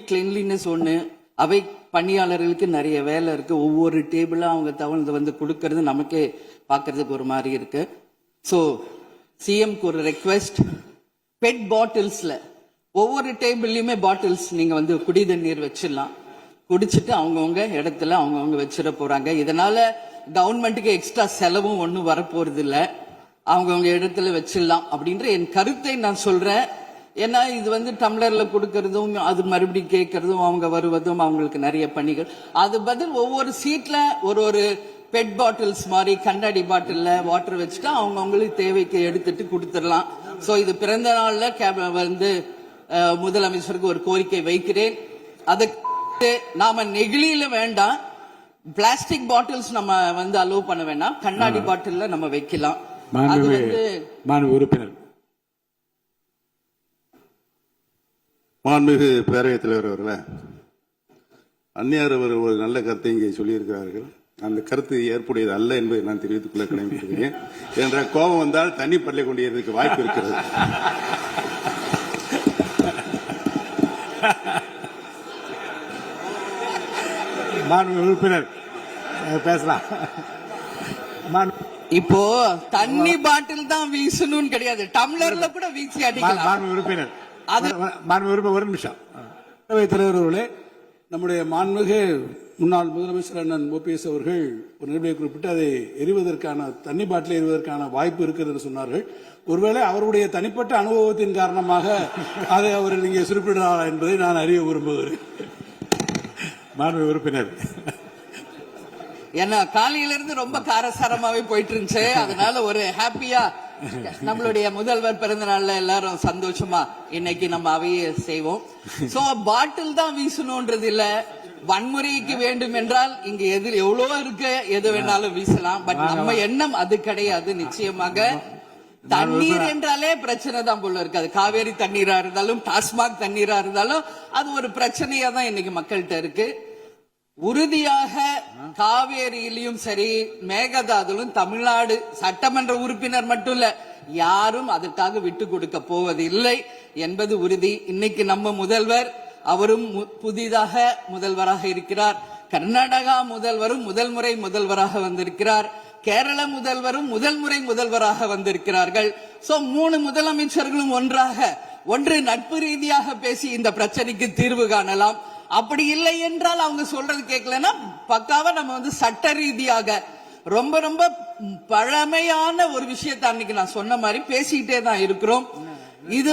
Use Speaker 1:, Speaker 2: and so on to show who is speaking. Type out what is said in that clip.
Speaker 1: Cleanliness ஒண்ணு, அவை பணியாளர்களுக்கு நிறைய வேலை இருக்கு. ஒவ்வொரு டேபிளா அவங்க தவழ்ந்து கொடுக்கறது நமக்கே பாக்குறதுக்கு ஒரு மாதிரி இருக்கு. சோ சிஎம்க்கு ஒரு ரெக்வெஸ்ட், பெட் பாட்டில்ஸ்ல ஒவ்வொரு டேபிள்லயுமே பாட்டில்ஸ் நீங்க குடி தண்ணீர் வச்சிடலாம். குடிச்சிட்டு அவங்கவுங்க இடத்துல அவங்கவுங்க வச்சிட போறாங்க. இதனால கவர்மெண்ட்டுக்கு எக்ஸ்ட்ரா செலவும் ஒன்னும் வரப்போறது இல்ல. அவங்கவுங்க இடத்துல வச்சிடலாம் அப்படின்ற என் கருத்தை நான் சொல்றேன். ஏன்னா இது டம்ளர்ல கொடுக்கறதும் அது மறுபடியும் கேட்கறதும் அவங்க வருவதும் அவங்களுக்கு நிறைய பணிகள். அது பதில் ஒவ்வொரு சீட்ல ஒரு பெட் பாட்டில்ஸ் மாதிரி கண்ணாடி பாட்டில்ல வாட்டர் வச்சுட்டு அவங்களுக்கு தேவைக்கு எடுத்துட்டு கொடுத்துடலாம். சோ இது பிறந்த நாள்ல முதலமைச்சருக்கு ஒரு கோரிக்கை வைக்கிறேன். அதுக்கு நாம நெகிழியில வேண்டாம், பிளாஸ்டிக் பாட்டில்ஸ் நம்ம அலோவ் பண்ண வேண்டாம், கண்ணாடி பாட்டில்ல நம்ம வைக்கலாம்.
Speaker 2: உறுப்பினர்
Speaker 3: மாண்புமிகு பேரவைத் தலைவர் அவர்களே, அந்நியார் அவர் ஒரு நல்ல கருத்தை இங்கே சொல்லியிருக்கிறார்கள். அந்த கருத்து ஏற்புடையது அல்ல என்பதை நான் தெரிவித்துக் கொள்ள கடமைப்படுகிறேன். என்ற கோபம் வந்தால் தண்ணி பல்லை கொண்டிருக்க வாய்ப்பு இருக்கிறது.
Speaker 2: உறுப்பினர் பேசலாம்.
Speaker 1: இப்போ தண்ணி பாட்டில் தான் வீசணும்னு கிடையாது, டம்ளர்ல கூட வீசி அடிக்கலாம்.
Speaker 2: உறுப்பினர் ஒரு நிமிஷம். தலைவர் அவர்களே, நம்முடைய மாண்புமிகு முன்னாள் முதலமைச்சர் அண்ணன் OPS அவர்கள் ஒரு நிலையை குறிப்பிட்டு அதை எரிவதற்கான தண்ணி பாட்டில் எரிவதற்கான வாய்ப்பு இருக்கிறது என்று சொன்னார்கள். ஒருவேளை அவருடைய தனிப்பட்ட அனுபவத்தின் காரணமாக அதை அவர்கள் இங்கே குறிப்பிடுறாரா என்பதை நான் அறிய விரும்புகிறேன். மாண்புமிகு உறுப்பினர்,
Speaker 1: ஏன்னா காலையில இருந்து ரொம்ப காரசாரமாவே போயிட்டு இருந்துச்சு. அதனால ஒரு ஹாப்பியா நம்மளுடைய முதல்வர் பிறந்த நாள்ல எல்லாரும் சந்தோஷமா இன்னைக்கு நம்ம அவையை செய்வோம். சோ பாட்டில் தான் வீசணும்ன்றது இல்ல, வன்முறைக்கு வேண்டும் என்றால் இங்க எவ்வளவோ இருக்கு, எது வேணாலும் வீசலாம். பட் நம்ம எண்ணம் அது கிடையாது. நிச்சயமாக தண்ணீர் என்றாலே பிரச்சனை தான் போல இருக்கு. அது காவேரி தண்ணீரா இருந்தாலும் டாஸ்மாக் தண்ணீரா இருந்தாலும் அது ஒரு பிரச்சனையா தான் இன்னைக்கு மக்கள்கிட்ட இருக்கு. உறுதியாக காவேரியிலும் சரி மேகதாதுலும் தமிழ்நாடு சட்டமன்ற உறுப்பினர் மட்டும் இல்ல, யாரும் அதற்காக விட்டு கொடுக்க போவது இல்லை என்பது உறுதி. இன்னைக்கு நம்ம முதல்வர் அவரும் புதிதாக முதல்வராக இருக்கிறார். கர்நாடகா முதல்வரும் முதல் முறை முதல்வராக வந்திருக்கிறார். கேரள முதல்வரும் முதல் முறை முதல்வராக வந்திருக்கிறார்கள். சோ 3 முதலமைச்சர்களும் ஒன்று நட்பு ரீதியாக பேசி இந்த பிரச்சனைக்கு தீர்வு காணலாம். அப்படி இல்லை என்றால் அவங்க சொல்றது கேட்கலன்னா பக்காவா நம்ம சட்ட ரீதியாக ரொம்ப ரொம்ப பழமையான ஒரு விஷயத்தை அன்னைக்கு நான் சொன்ன மாதிரி பேசிக்கிட்டே தான் இருக்கிறோம். இது